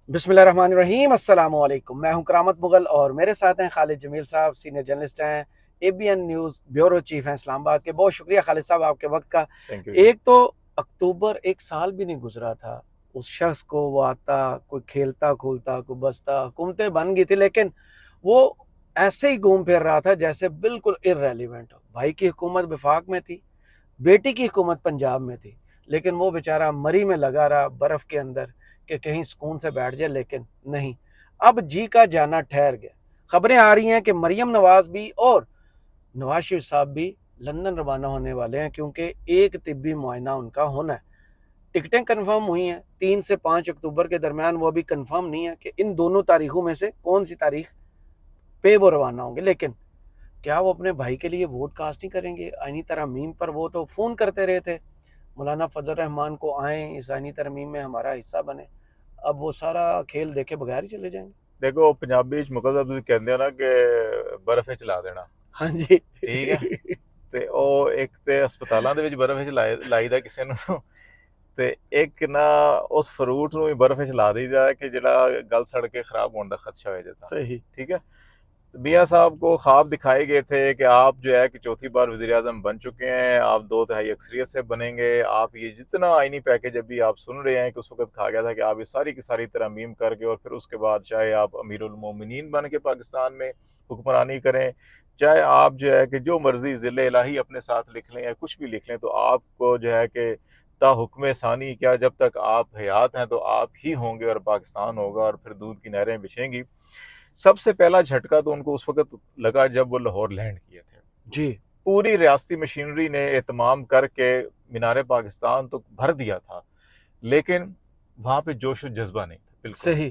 बिस्मिल्लाहिर्रहमानिर्रहीम, अस्सलाम वालेकुम। मैं हूं करामत मुगल और मेरे साथ हैं खालिद जमील साहब, सीनियर जर्नलिस्ट हैं, एबीएन न्यूज़ ब्यूरो चीफ हैं इस्लामाबाद के। बहुत शुक्रिया खालिद साहब आपके वक्त का। थैंक यू जी। एक तो अक्टूबर एक साल भी नहीं गुजरा था, उस शख्स को वो आता, कोई खेलता खूलता, कोई बसता, हुकूमतें बन गई थी, लेकिन वो ऐसे ही घूम फिर रहा था जैसे बिल्कुल इर्रेलीवेंट हो। भाई की हुकूमत विफाक में थी, बेटी की हुकूमत पंजाब में थी, लेकिन वो बेचारा मरी में लगा रहा बर्फ के अंदर कि कहीं सुकून से बैठ जाए, लेकिन नहीं। अब जी का जाना ठहर गया। खबरें आ रही हैं कि मरियम नवाज भी और नवाज शरीफ साहब भी लंदन रवाना होने वाले हैं, क्योंकि एक तिब्बी मुआयना उनका होना है। टिकटें कंफर्म हुई हैं 3 से 5 अक्टूबर के दरमियान। वो अभी कंफर्म नहीं है कि इन दोनों तारीखों में से कौन सी तारीख पे वो रवाना होंगे, लेकिन क्या वो अपने भाई के लिए वोट कास्ट नहीं करेंगे? आईनी तरमीम पर वो तो फोन करते रहे थे मौलाना फजल रहमान को, आए इस आईनी तरमीम में हमारा हिस्सा बने। अब वो सारा खेल देखे बगैर ही चले जाएंगे। देखो पंजाबी च मुकदर ਤੁਸੀਂ ਕਹਿੰਦੇ ਹੋ ਨਾ ਕਿ ਬਰਫ਼ ਵਿੱਚ ਲਾ ਦੇਣਾ। हाँ जी। ਠੀਕ ਹੈ ਤੇ ਉਹ ਇੱਕ ਤੇ ਹਸਪਤਾਲਾਂ ਦੇ ਵਿੱਚ ਬਰਫ਼ ਵਿੱਚ ਲਾਈਦਾ ਕਿਸੇ ਨੂੰ ਤੇ ਇੱਕ ਨਾ ਉਸ ਫਰੂਟ ਨੂੰ ਵੀ ਬਰਫ਼ ਵਿੱਚ ਲਾ ਦਈਦਾ ਕਿ ਜਿਹੜਾ ਗਲ ਸੜ ਕੇ ਖਰਾਬ ਹੋਣ ਦਾ ਖਦਸ਼ਾ ਹੋ ਜਾਂਦਾ। सही। ठीक है। तो मियाँ साहब को ख्वाब दिखाए गए थे कि आप जो है कि चौथी बार वज़ीर आज़म बन चुके हैं, आप 2 तिहाई अक्सरियत से बनेंगे, आप ये जितना आइनी पैकेज अभी आप सुन रहे हैं कि उस वक्त कहा गया था कि आप ये सारी की सारी तरमीम करके और फिर उसके बाद चाहे आप अमीरुल मोमिनीन बन के पाकिस्तान में हुक्मरानी करें, चाहे आप जो है कि जो मर्जी ज़िले इलाही अपने साथ लिख लें या कुछ भी लिख लें, तो आपको जो है कि ता हुक्म सानी क्या जब तक आप हयात हैं तो आप ही होंगे और पाकिस्तान होगा और फिर दूध की नहरें बिछेंगी। सबसे पहला झटका तो उनको उस वक्त लगा जब वो लाहौर लैंड किए थे। जी। पूरी रियासती मशीनरी ने एहतमाम करके मीनार पाकिस्तान तो भर दिया था, लेकिन वहाँ पे जोश और जज्बा नहीं था बिल्कुल भी। सही।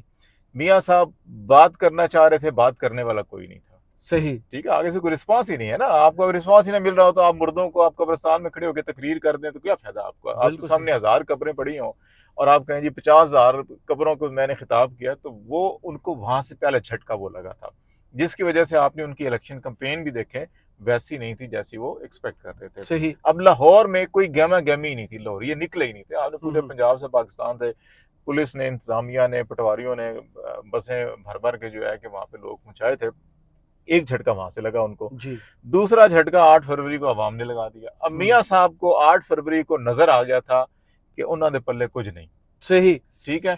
मियाँ साहब बात करना चाह रहे थे, बात करने वाला कोई नहीं था। सही। ठीक है, आगे से कोई रिस्पांस ही नहीं है ना। आपको रिस्पांस ही ना मिल रहा हो तो आप मुर्दों को आप कब्रिस्तान में खड़े होकर तकरीर कर दें तो क्या फायदा आपका। आपके बिल्कुल सही। सामने 1000 कब्रें पड़ी हों और आप कहें जी 50,000 कब्रों को मैंने खिताब किया, तो वो उनको वहां से पहले झटका वो लगा था, जिसकी वजह से आपने उनकी इलेक्शन कंपेन भी देखें, वैसी नहीं थी जैसी वो एक्सपेक्ट कर रहे थे। सही। अब लाहौर में कोई गहमा गहमी नहीं थी, लाहौर ये निकले ही नहीं थे। आपने पूरे हम्म। पंजाब से पाकिस्तान से पुलिस ने, इंतजामिया ने, पटवारियों ने बसें भर भर के जो है कि वहां पे लोग पहुंचाए थे। एक झटका वहां से लगा उनको। जी। दूसरा झटका 8 फरवरी को अवाम ने लगा दिया। अब मियाँ साहब को 8 फरवरी को नजर आ गया था कि उन्होंने पल्ले कुछ नहीं। सही। ठीक है।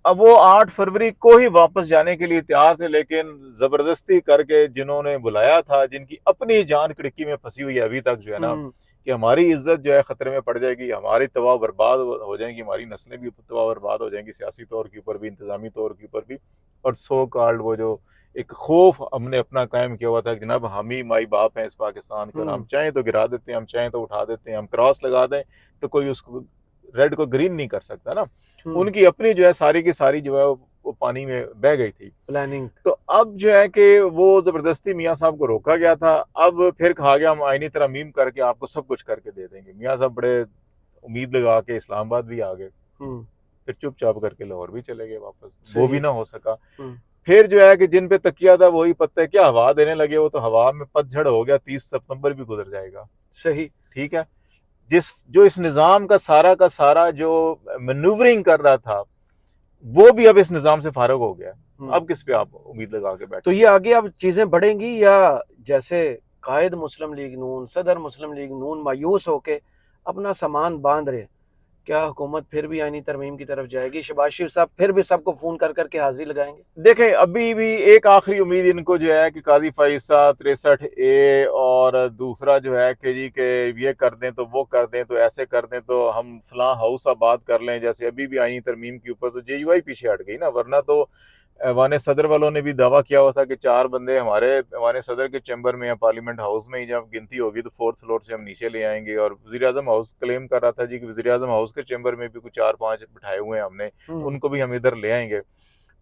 अब वो 8 फरवरी को ही वापस जाने के लिए तैयार थे, लेकिन जबरदस्ती करके जिन्होंने बुलाया था, जिनकी अपनी जान खिड़की में फंसी हुई है अभी तक जो है ना, हम्म। कि हमारी इज्जत जो है खतरे में पड़ जाएगी, हमारी तबाह बर्बाद हो जाएंगी, हमारी नस्लें भी तबाह बर्बाद हो जाएंगी, सियासी तौर के ऊपर भी, इंतजामी तौर के ऊपर भी। और सो कॉल्ड वो जो एक खौफ हमने अपना कायम किया हुआ था कि जनाब हम ही माई बाप हैं इस पाकिस्तान के, और हम चाहें तो गिरा देते हैं, हम चाहें तो उठा देते हैं, हम क्रॉस लगा दें तो कोई उसको रेड को ग्रीन नहीं कर सकता ना। हम्म। उनकी अपनी जो है सारी की सारी जो है वो पानी में बह गई थी। प्लानिंग। तो अब जो है कि वो जबरदस्ती मियाँ साहब को रोका गया था। अब फिर कहा गया हम आईनी तरमीम करके आपको सब कुछ करके दे देंगे। मियाँ साहब बड़े उम्मीद लगा के इस्लामाबाद भी आ गए, हम्म। फिर चुपचाप करके लाहौर भी चले गए वापस, वो भी सही। ना हो सका। हम्म। फिर जो है कि जिन पे तकिया था वही पत्ते क्या हवा देने लगे, वो तो हवा में पतझड़ हो गया। 30 सितंबर भी गुजर जाएगा। सही। ठीक है। जिस जो इस निज़ाम का सारा जो मैन्यूवरिंग कर रहा था, वो भी अब इस निज़ाम से फारग हो गया। हम्म। अब किस पे आप उम्मीद लगा के तो बैठे ये हैं? आगे अब चीजें बढ़ेंगी, या जैसे कायद मुस्लिम लीग नून, सदर मुस्लिम लीग नून मायूस होके अपना सामान बांध रहे, क्या हुकूमत फिर भी आईनी तरमीम की तरफ जाएगी? शहबाज शरीफ साहब फिर भी सबको फोन कर करके हाजिरी लगाएंगे? देखें, अभी भी एक आखिरी उम्मीद इनको जो है कि काजी फाइसा 63A और दूसरा जो है कि जी के ये कर दें तो वो कर दें, तो ऐसे कर दें तो हम फलां हाउस आबाद कर लें। जैसे अभी भी आईनी तरमीम के ऊपर तो JUI पीछे हट गई ना, वरना तो ऐवान सदर वालों ने भी दावा किया हुआ था कि 4 बंदे हमारे ऐवान सदर के चैम्बर में या पार्लियामेंट हाउस में ही जब गिनती होगी तो 4th फ्लोर से हम नीचे ले आएंगे। और वज़ीर आज़म हाउस क्लेम कर रहा था जी कि वज़ीर आज़म हाउस के चैम्बर में भी कुछ 4-5 बिठाए हुए हैं हमने, उनको भी हम इधर ले आएंगे।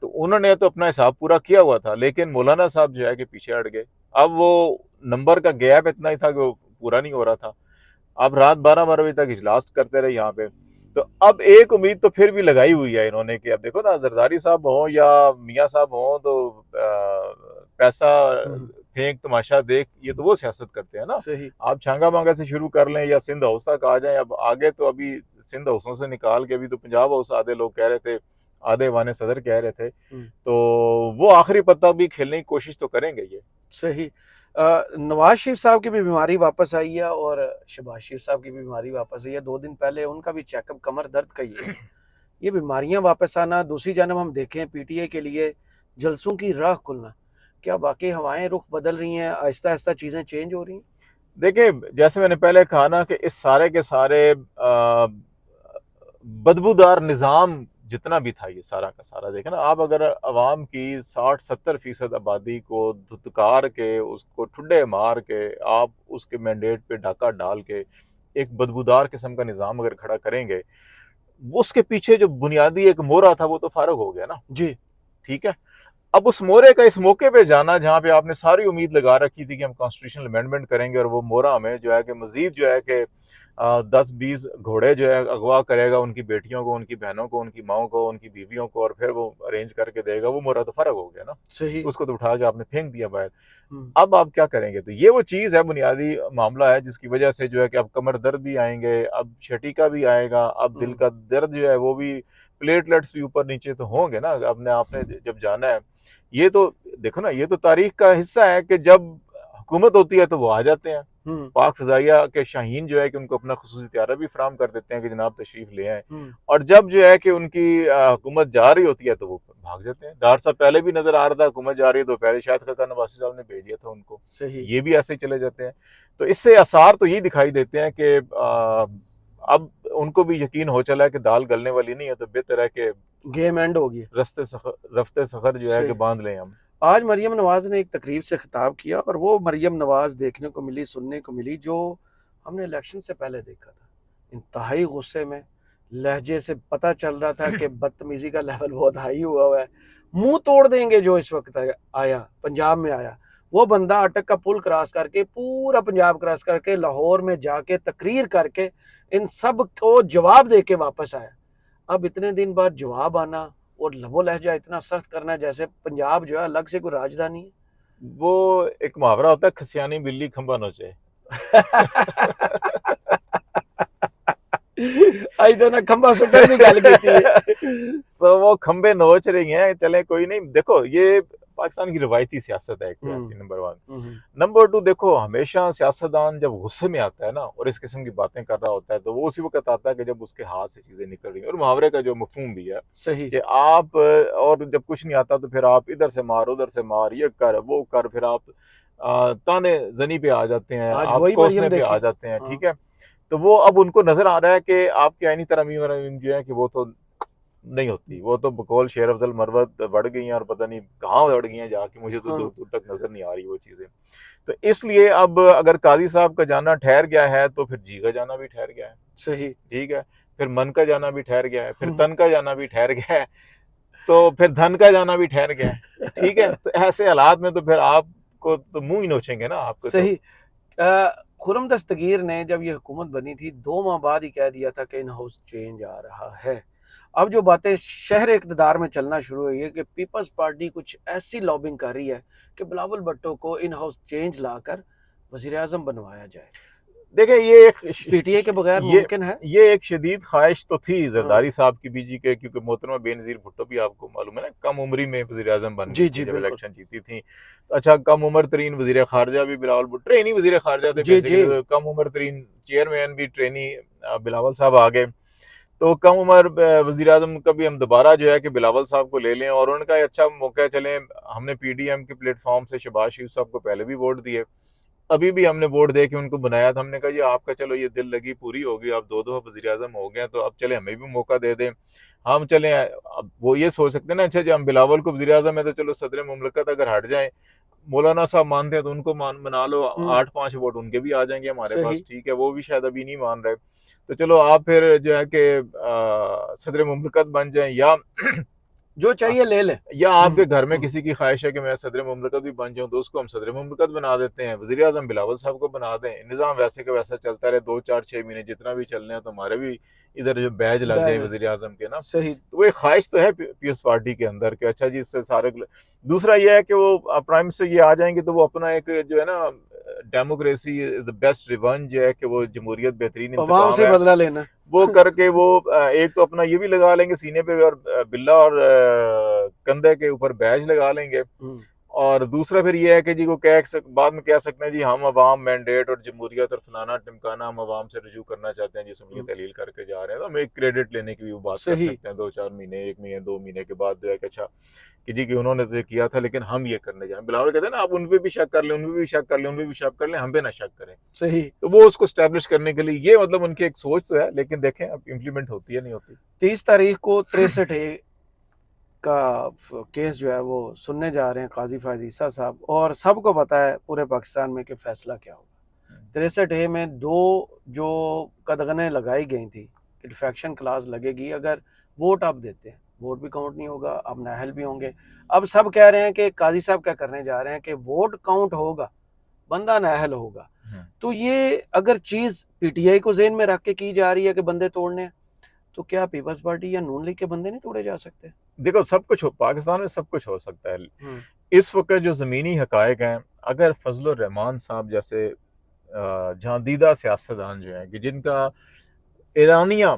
तो उन्होंने तो अपना हिसाब पूरा किया हुआ था, लेकिन मौलाना साहब जो है कि पीछे हट गए। अब वो नंबर का गैप इतना ही था कि वो पूरा नहीं हो रहा था। अब रात 12-12 बजे तक इजलास करते रहे यहाँ पे। तो अब एक उम्मीद तो फिर भी लगाई हुई है इन्होंने कि अब देखो ना, जरदारी साहब हो या मियाँ साहब हो, तो पैसा हम्म। फेंक तमाशा देख, ये तो वो सियासत करते हैं ना। सही। आप छांगा मांगा से शुरू कर लें या सिंध हाउस तक आ जाएं। अब आगे तो अभी सिंध हाउसों से निकाल के अभी तो पंजाब हाउस आधे लोग कह रहे थे आधे वाने सदर कह रहे थे, हम्म, तो वो आखिरी पत्ता भी खेलने की कोशिश तो करेंगे ये। सही। नवाज शरीफ साहब की भी बीमारी वापस आई है और शहबाज शरीफ साहब की भी बीमारी वापस आई है। 2 दिन पहले उनका भी चेकअप कमर दर्द का ही है। ये बीमारियां वापस आना, दूसरी जानब हम देखें पीटीए के लिए जलसों की राह खुलना, क्या वाकई हवाएं रुख बदल रही हैं, आहिस्ता आहिस्ता चीजें चेंज हो रही हैं? देखिए, जैसे मैंने पहले कहा ना कि इस सारे के सारे बदबूदार निज़ाम जितना भी था, ये सारा का सारा देखें ना आप, अगर अवाम की 60-70% आबादी को धुतकार के, उसको ठुड्डे मार के, आप उसके मैंडेट पे डाका डाल के एक बदबूदार किस्म का निज़ाम अगर खड़ा करेंगे, वो उसके पीछे जो बुनियादी एक मोहरा था वो तो फारग हो गया ना। जी। ठीक है, अब उस मोहरे का इस मौके पे जाना जहां पे आपने सारी उम्मीद लगा रखी थी कि हम कॉन्स्टिट्यूशनल अमेंडमेंट करेंगे और वो मोहरा हमें जो है कि मजीद जो है कि 10-20 घोड़े जो है अगवा करेगा, उनकी बेटियों को, उनकी बहनों को, उनकी माओ को, उनकी बीवियों को, और फिर वो अरेंज करके देगा, वो मोहरा तो फर्क हो गया ना। सही। उसको तो उठा के आपने फेंक दिया बाहर। हम्म, अब आप क्या करेंगे? तो ये वो चीज़ है, बुनियादी मामला है जिसकी वजह से जो है कि अब कमर दर्द भी आएंगे, अब छठीका भी आएगा, अब दिल हम्म, का दर्द जो है वो भी, प्लेटलेट्स भी ऊपर नीचे तो होंगे ना। अपने आपने जब जाना है, ये तो देखो ना, ये तो तारीख का हिस्सा है कि जब हुकूमत होती है तो वो आ जाते हैं। हम्म, पाक फ़ज़ाइया के शाहीन जो है कि उनको अपना ख़ुसूसी त्यारा भी फ़राहम कर देते हैं कि जनाब तशरीफ़ ले आएँ। हम्म, और जब जो है कि उनकी हुकूमत जा रही होती है तो वो भाग जाते हैं। डॉक्टर साहब पहले भी नज़र आ रहा था, हुकूमत जा रही है तो पहले शायद खाका नवाज़ साहब ने भेज दिया था उनको। सही। ये भी ऐसे ही चले जाते हैं। तो इससे आसार तो यही दिखाई देते हैं कि अब उनको भी यकीन हो चला है कि दाल गलने वाली नहीं है, तो बेहतर है कि गेम एंड हो गया। रफ्ते सफ़र जो है कि सही। बांध लें हम। आज मरियम नवाज ने एक तकरीब से खिताब किया और वो मरियम नवाज देखने को मिली, सुनने को मिली जो हमने इलेक्शन से पहले देखा था। इंतहाई गुस्से में, लहजे से पता चल रहा था कि बदतमीजी का लेवल बहुत हाई हुआ है। मुंह तोड़ देंगे जो इस वक्त आया, पंजाब में आया। वो बंदा अटक का पुल क्रॉस करके पूरा पंजाब क्रॉस करके लाहौर में जाके तकरीर करके इन सब को जवाब दे के वापस आया। अब इतने दिन बाद जवाब आना और लबो लहजा इतना सख्त करना जैसे पंजाब जो है अलग से कोई राजधानी है। वो एक मुहावरा होता है, खसियानी बिल्ली खंबा नोचे। आज तो ना खंबा सुटन की गल की थी। तो वो खंबे नोच रही हैं, चले कोई नहीं। देखो, ये पाकिस्तान की रवायती सियासत है, एक तो ऐसी, नंबर 1। नंबर 2, देखो हमेशा सियासतदान जब गुस्से में आता है ना और इस किस्म की बातें कर रहा होता है, तो वो उसी वक्त आता है कि जब उसके हाथ से चीजें निकल रही हैं। और मुहावरे का जो मफहूम भी है सही। कि आप, और जब कुछ नहीं आता तो फिर आप इधर से मार, उधर से मार, ये कर, वो कर, फिर आप ताने जनी पे आ जाते हैं, आज आप वही कोसने मरियम पे आ देखी। जाते हैं। हाँ। ठीक है, तो वो अब उनको नजर आ रहा है कि आपकी आईनी तरमीम वरमीम जो है कि वो तो नहीं होती, वो तो बकौल शेर अफजल मरवत बढ़ गई हैं और पता नहीं कहाँ बढ़ गई हैं जाके, मुझे तो दूर हाँ। दूर तक नजर नहीं आ रही वो चीजें। तो इसलिए अब अगर काजी साहब का जाना ठहर गया है तो फिर जी का जाना भी ठहर गया है। सही। ठीक है, फिर मन का जाना भी ठहर गया है, फिर हम्म। तन का जाना भी ठहर गया है, तो फिर धन का जाना भी ठहर गया है। ठीक है, तो ऐसे हालात में तो फिर आपको तो मुंह ही नोचेंगे ना आपको तो। सही। खुरम दस्तगीर ने जब ये हुकूमत बनी थी 2 माह बाद ही कह दिया था कि इन हाउस चेंज आ रहा है। अब जो बातें शहर इक़्तिदार में चलना शुरू हुई है कि पीपल्स पार्टी कुछ ऐसी लॉबिंग कर रही है कि बिलावल भुट्टो को इन हाउस चेंज लाकर वजीर आजम बनवाया जाए। देखिए, ये एक पीटीए के बगैर ये मुमकिन है? ये एक शदीद ख्वाहिश तो थी हाँ। जरदारी साहब की बीजी के, क्योंकि मोहतरमा बेनज़ीर भुट्टो भी आपको मालूम है ना, कम उम्री में वज़ीर आज़म बन गई जी थी जी जब बिल्कुल। इलेक्शन जीती थी। तो अच्छा, कम उम्र तरीन वज़ीर ख़ारजा भी बिलावल भुट्टो, ट्रेनी वज़ीर ख़ारजा थे जी जी। बेसिकली, तो कम उम्र तरीन चेयरमैन भी ट्रेनी बिलावल साहब आ गए। तो कम उम्र वज़ीर आज़म का भी हम दोबारा जो है कि बिलावल साहब को ले लें, और उनका अच्छा मौका है। चलें, हमने पीडीएम के प्लेटफॉर्म से शहबाज शरीफ साहब को पहले भी वोट दिए, अभी भी हमने वोट दे के उनको बनाया था। हमने कहा ये आपका चलो ये दिल लगी पूरी होगी, आप 2 दफा वज़ीर आज़म हो गए, तो अब चले हमें भी मौका दे दें, हम चलें। अब वो ये सोच सकते हैं ना, अच्छा जी हम बिलावल को वज़ीर आज़म है तो चलो सदर मुमलकत अगर हट जाए, मौलाना साहब मानते हैं तो उनको मान बना लो, 8-5 वोट उनके भी आ जाएंगे हमारे पास। सही। ठीक है, वो भी शायद अभी नहीं मान रहे, तो चलो आप फिर जो है कि सदर मुमलकत बन जाए, जो चाहिए ले ले। या आपके घर में किसी की ख्वाहिश है कि मैं सदर मुमलकत भी बन जाऊं, तो उसको हम सदर मुमलकत बना देते हैं, वज़ीर आज़म बिलावल साहब को बना दें, निज़ाम वैसे का वैसा चलता रहे, 2-4-6 महीने जितना भी चलने हैं, तो हमारे भी इधर जो बैज लग जाए बैज। वज़ीर आज़म के ना। सही। तो वो एक ख्वाहिश तो है पीएस पार्टी के अंदर कि अच्छा जी इससे सारे। दूसरा ये है कि वो प्राइम से ये आ जाएंगे तो वो अपना एक जो है ना democracy is the best revenge है कि वो जमहूरियत बेहतरीन अवाम इंतकाम से है, बदला लेना। वो करके वो एक तो अपना ये भी लगा लेंगे सीने पे और बिल्ला और कंधे के ऊपर बैज लगा लेंगे, और दूसरा फिर ये है कि जी को बाद में कह सकते हैं जी हम अवाम मैंडेट और जमहूरियत और फलाना टिमकाना हम अवाम से रजू करना चाहते हैं, जी असम्बली तहलील करके जा रहे हैं, तो हम एक क्रेडिट लेने की भी वो बात कर सकते हैं 2-4 महीने, 1 महीने 2 महीने के बाद जो है कि अच्छा कि जी कि उन्होंने तो ये किया था लेकिन हम ये करने जा रहे हैं। बिलावल कहते हैं ना, आप उन पे भी शक कर लें, उन पे भी शक कर लें, उन पे भी शक कर लें, हम पे ना शक करें। सही। तो वो उसको स्टैब्लिश करने के लिए ये मतलब उनकी एक सोच तो है, लेकिन देखें अब इम्प्लीमेंट होती है नहीं होती। 30 तारीख को 63 का केस जो है वो सुनने जा रहे हैं काजी फैज ईसा साहब, और सबको पता है पूरे पाकिस्तान में कि फैसला क्या होगा। 63 में 2 जो कदगने लगाई गई थी कि डिफेक्शन क्लास लगेगी, अगर वोट आप देते हैं, वोट भी काउंट नहीं होगा, अब नाअहल भी होंगे। अब सब कह रहे हैं कि काजी साहब क्या करने जा रहे हैं कि वोट काउंट होगा, बंदा नाअहल होगा। तो ये अगर चीज़ पीटीआई को जेहन में रख के की जा रही है कि बंदे तोड़ने हैं, तो क्या पीपल्स पार्टी या नून लीग के बंदे नहीं तोड़े जा सकते? देखो सब कुछ पाकिस्तान में सब कुछ हो सकता है। इस वक्त जो ज़मीनी हकायक हैं, अगर फजलुर रहमान साहब जैसे जहांदीदा सियासतदान जो हैं कि जिनका एलानिया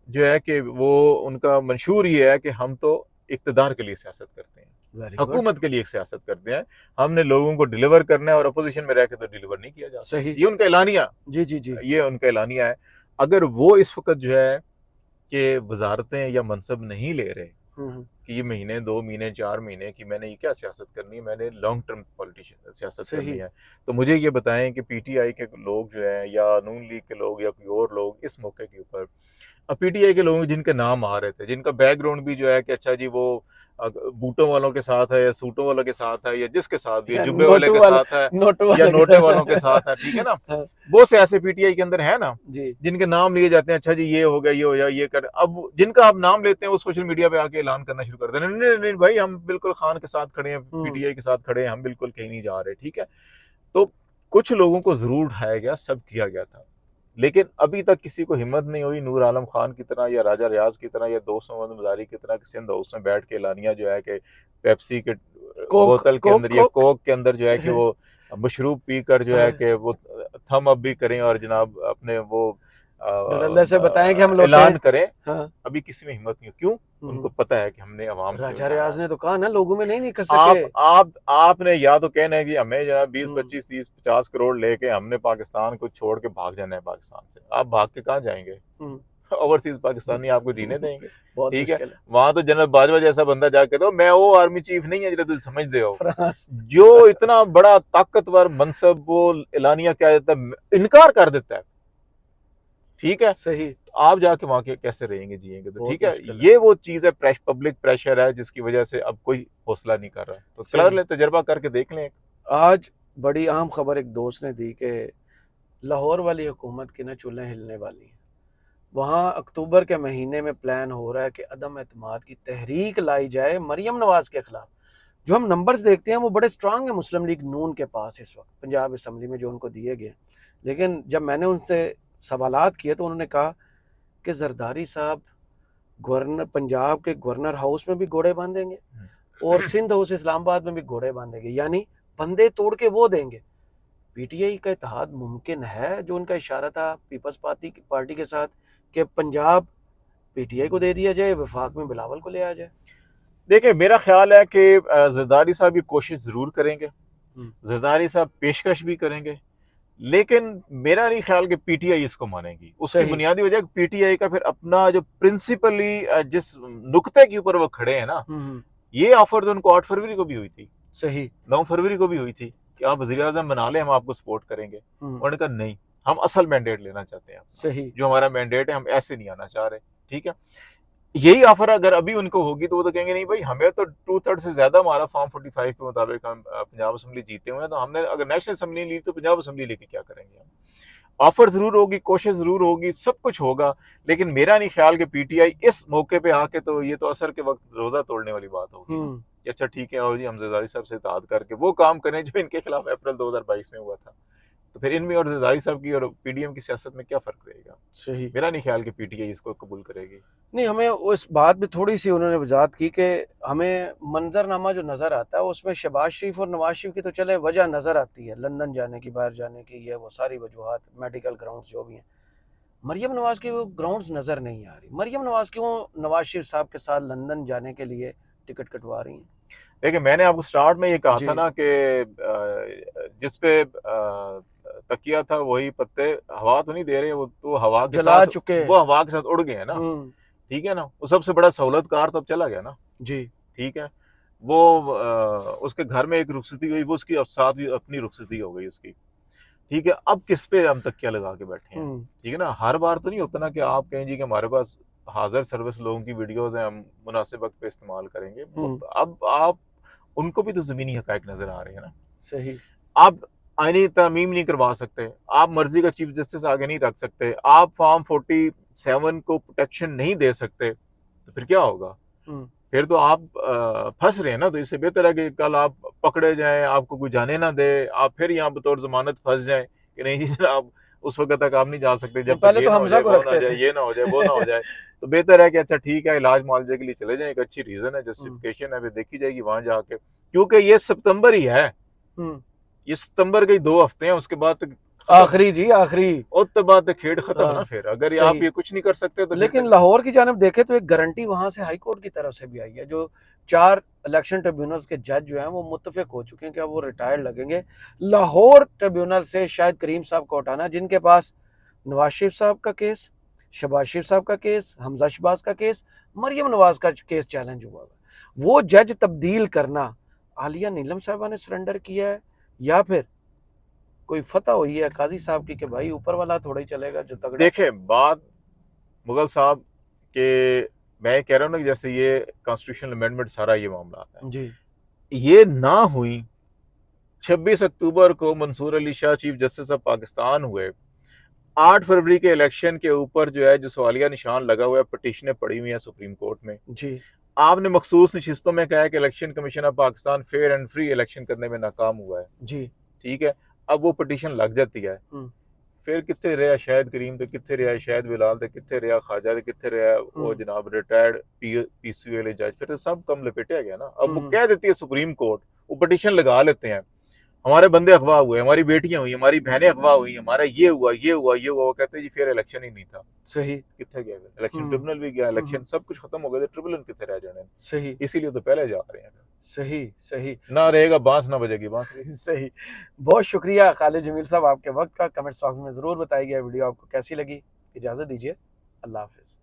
जो है कि वो उनका मंशूर ये है कि हम तो इक़्तिदार के लिए सियासत करते हैं, हुकूमत के लिए सियासत करते हैं, हमने लोगों को डिलीवर करना है और अपोजिशन में रह के तो डिलीवर नहीं किया जा सकता। सही। ये उनका एलानिया, जी। ये उनका एलानिया है। अगर वो इस वक्त जो है कि वजारतें या मनसब नहीं ले रहे कि ये महीने 2 महीने 4 महीने की मैंने ये क्या सियासत करनी है, मैंने लॉन्ग टर्म पॉलिटिशियन सियासत करनी है, तो मुझे ये बताएं कि पीटीआई के लोग जो हैं या नून लीग के लोग या कोई और लोग इस मौके के ऊपर पीटीआई के लोग जिनके नाम आ रहे थे, जिनका बैकग्राउंड भी जो है कि अच्छा जी वो बूटों वालों के साथ है या सूटों वालों के साथ है या जिसके साथ भी जुब्बे वाले के साथ है या नोटे वालों के साथ है, ठीक है ना, वो से ऐसे पीटीआई के अंदर है ना जिनके नाम लिए जाते हैं, अच्छा जी ये हो गया ये हो गया ये कर, अब जिनका आप नाम लेते हैं वो सोशल मीडिया पे आके ऐलान करना शुरू कर देते हैं, नहीं नहीं भाई हम बिल्कुल खान के साथ खड़े हैं, पीटीआई के साथ खड़े हैं, हम बिल्कुल कहीं नहीं जा रहे, ठीक है। तो कुछ लोगों को जरूर उठाया गया, सब किया गया था, लेकिन अभी तक किसी को हिम्मत नहीं हुई नूर आलम खान की तरह या राजा रियाज की तरह या दोस्त मोहम्मद मजारी की तरह सिंध हाउस में बैठ के एलानिया जो है कि पेप्सी के बोतल के अंदर या कोक के अंदर जो है कि वो मशरूब पीकर जो है कि वो थम अप भी करें और जनाब अपने वो से बताएं कि हम ऐलान करें। अभी किसी में हिम्मत नहीं, क्यों? उनको पता है कि हमने अवाम राजा रियाज ने तो कहा ना लोगों में नहीं निकल सके। आपने या तो कहना है कि हमें जनाब 20 25 30 50 करोड़ लेके हमने पाकिस्तान को छोड़ के भाग जाना है पाकिस्तान से, आप भाग के कहाँ जाएंगे? ओवरसीज पाकिस्तानी आपको जीने देंगे, ठीक है। वहां तो जनरल बाजवा जैसा बंदा जाके तो मैं वो आर्मी चीफ नहीं है जो तुम समझते हो, जो इतना बड़ा ताकतवर मनसब वो एलानिया क्या देता है, इनकार कर देता है, ठीक है सही। आप जाके वहां के कैसे रहेंगे जिएंगे, तो ठीक है, ये वो चीज है, पब्लिक प्रेशर है जिसकी वजह से अब कोई हौसला नहीं कर रहा, तो कर ले, तजर्बा करके देख लें। आज बड़ी अहम खबर एक दोस्त ने दी कि लाहौर वाली हुकूमत की ना चूल्हें हिलने वाली हैं, वहाँ अक्टूबर के महीने में प्लान हो रहा है कि अदम एतमाद की तहरीक लाई जाए मरियम नवाज के खिलाफ। जो हम नंबर्स देखते हैं वो बड़े स्ट्रांग है मुस्लिम लीग नून के पास इस वक्त पंजाब असम्बली में जो उनको दिए गए, लेकिन जब मैंने उनसे सवालात किए तो उन्होंने कहा कि जरदारी साहब गवर्नर पंजाब के गवर्नर हाउस में भी घोड़े बांधेंगे और सिंध हाउस इस्लामाबाद में भी घोड़े बांधेंगे, यानी बंदे तोड़ के वो देंगे। पीटीआई का इत्तेहाद मुमकिन है, जो उनका इशारा था पीपल्स पार्टी के साथ कि पंजाब पीटीआई को दे दिया जाए, वफाक में बिलावल को ले आ जाए। देखिए मेरा ख्याल है कि जरदारी साहब ये कोशिश जरूर करेंगे, जरदारी साहब पेशकश भी करेंगे, लेकिन मेरा नहीं ख्याल कि पीटीआई इसको मानेगी। उसकी बुनियादी वजह पीटीआई का फिर अपना जो प्रिंसिपली जिस नुक्ते के ऊपर वो खड़े हैं ना, ये ऑफर तो उनको 8 फरवरी को भी हुई थी, सही 9 फरवरी को भी हुई थी कि आप वज़ीर आज़म बना ले, हम आपको सपोर्ट करेंगे। उन्होंने कहा नहीं, हम असल मैंडेट लेना चाहते हैं, सही जो हमारा मैंडेट है, हम ऐसे नहीं आना चाह रहे, ठीक है। यही ऑफर अगर अभी उनको होगी तो वो तो कहेंगे नहीं भाई, हमें तो 2/3 से ज्यादा हमारा फॉर्म 45 के मुताबिक हम पंजाब असेंबली जीते हुए हैं, तो हमने अगर नेशनल असेंबली ली तो पंजाब असेंबली लेके क्या करेंगे हम। ऑफर जरूर होगी, कोशिश जरूर होगी, सब कुछ होगा, लेकिन मेरा नहीं ख्याल कि पीटीआई इस मौके पे आके तो ये तो असर के वक्त रोजा तोड़ने वाली बात होगी। अच्छा ठीक है, और जी हम जरदारी साहब से इत्तेहाद करके वो काम करें जो इनके खिलाफ अप्रैल 2022 में हुआ था। तो फिर इनमें और जरदारी साहब की और पीडीएम की सियासत में क्या फर्क रहेगा? सही। मेरा नहीं ख्याल कि पीटीआई इसको कबूल करेगी। नहीं, हमें उस बात में थोड़ी सी उन्होंने वजाहत की कि हमें मंजरनामा जो नज़र आता है उसमें शहबाज शरीफ और नवाज शरीफ की तो चले वजह नज़र आती है, लंदन जाने की, बाहर जाने की, ये वो सारी वजूहत, मेडिकल ग्राउंड्स जो भी हैं। मरियम नवाज की वो ग्राउंड्स नज़र नहीं आ रही। मरियम नवाज क्यों नवाज शरीफ साहब के साथ लंदन जाने के लिए टिकट कटवा रही हैं? देखिए, मैंने आपको स्टार्ट में ये कहा जी। था ना कि जिस पे तकिया था वही पत्ते हवा तो नहीं दे रहे, वो तो हवा के जला साथ, चुके। वो हवा के साथ उड़ गए हैं ना। ठीक है ना, वो सबसे बड़ा सहूलतकार तो अब चला गया ना। जी। ठीक है, वो उसके घर में एक रुखसती हुई, वो उसकी अब साथ भी अपनी रुखसती हो गई उसकी। ठीक है, अब किस पे हम तकिया लगा के बैठे हैं? ठीक है ना, हर बार तो नहीं होता ना कि आप कहें जी कि हमारे पास हाजिर सर्विस लोगों की वीडियोस हैं, हम मुनासिब वक्त पे इस्तेमाल करेंगे। अब आप उनको भी तो ज़मीनी हक़ाइक़ नज़र आ रहे हैं ना। सही। आप आईनी तरमीम नहीं करवा सकते, आप मर्जी का चीफ जस्टिस आगे नहीं रख सकते, आप फॉर्म 47 को प्रोटेक्शन नहीं दे सकते, तो फिर क्या होगा? फिर तो आप फंस रहे हैं ना। तो इससे बेहतर है कि कल आप पकड़े जाएं, आपको कोई जाने ना दे, आप फिर यहाँ बतौर जमानत फंस जाएं कि नहीं जी जनाब उस वक्त तक आप नहीं जा सकते जब तक पहले ये तो ना हो हमजा जाए, को वो ना रखते हो जाए, थे। ये ना हो जाए, वो ना हो जाए। तो बेहतर है कि अच्छा ठीक है, इलाज मुआवजे के लिए चले जाएं, एक अच्छी रीजन है, जस्टिफिकेशन है, फिर देखी जाएगी वहां जाके, क्योंकि ये सितंबर ही है। ये सितंबर के 2 हफ्ते हैं, उसके बाद तक आखिरी जी, आखिरी। उसके बाद तक खेड खत्म ना। फिर अगर ये आप ये कुछ नहीं कर सकते तो लेकिन लाहौर की जानिब देखें तो एक गारंटी वहां से हाई कोर्ट की तरफ से भी आई है। जो 4 इलेक्शन ट्रिब्यूनल्स के जज जो हैं वो मुत्तफिक हो चुके हैं कि अब वो रिटायर्ड लगेंगे। लाहौर ट्रिब्यूनल से शायद करीम साहब को हटाना, जिनके पास नवाज शरीफ साहब का केस, शहबाज शरीफ साहब का केस, हमजा शहबाज का केस, मरियम नवाज का केस चैलेंज हुआ है, वो जज तब्दील करना आलिया नीलम साहबा ने सरेंडर किया है या फिर कोई फतह हुई है काजी साहब की कि भाई ऊपर वाला थोड़ा ही चलेगा जो तगड़ा। देखें, बात मुगल साहब के, मैं कह रहा हूँ ना कि जैसे ये कॉन्स्टिट्यूशनल अमेंडमेंट सारा ये मामला है जी, ये ना हुई। 26 अक्टूबर को Mansoor Ali Shah chief justice of Pakistan हुए। 8 फरवरी के इलेक्शन के ऊपर जो है जो सवालिया निशान लगा हुआ है, पटिशनें पड़ी हुई हैं सुप्रीम कोर्ट में। जी, आपने मखसूस नशिस्तों में कहा है कि election commission of Pakistan fair and free election करने में नाकाम हुआ है। जी। ठीक है, अब वो पटिशन लग जाती है, फिर कितने रहा शाहिद करीम, तो कितने रहा शाहिद बिलाल, तो कितने रहा ख्वाजा, तो कितने रहा वो जनाब रिटायर्ड पीसी वाले जज, फिर तो सब कम लपेटा गया ना। अब वो कह देती है सुप्रीम कोर्ट, वो पटिशन लगा लेते हैं, हमारे बंदे अगवा हुए, हमारी बेटियां हुई, हमारी बहनें अगवा हुई, हमारा ये हुआ, ये हुआ, ये हुआ। वो कहते हैं जी फेयर इलेक्शन ही नहीं था। सही। कितने गया इलेक्शन, ट्रिब्यूनल भी गया, इलेक्शन सब कुछ खत्म हो गया, तो ट्रिब्यूनल कितने रह जाने। सही। इसीलिए तो पहले जा रहे हैं। सही। सही। ना रहेगा बांस ना बजेगी बांसुरी। सही। बहुत शुक्रिया खालिद जमील साहब आपके वक्त का। कमेंट्स बॉक्स में जरूर बताइएगा वीडियो आपको कैसी लगी। इजाजत दीजिए, अल्लाह हाफिज।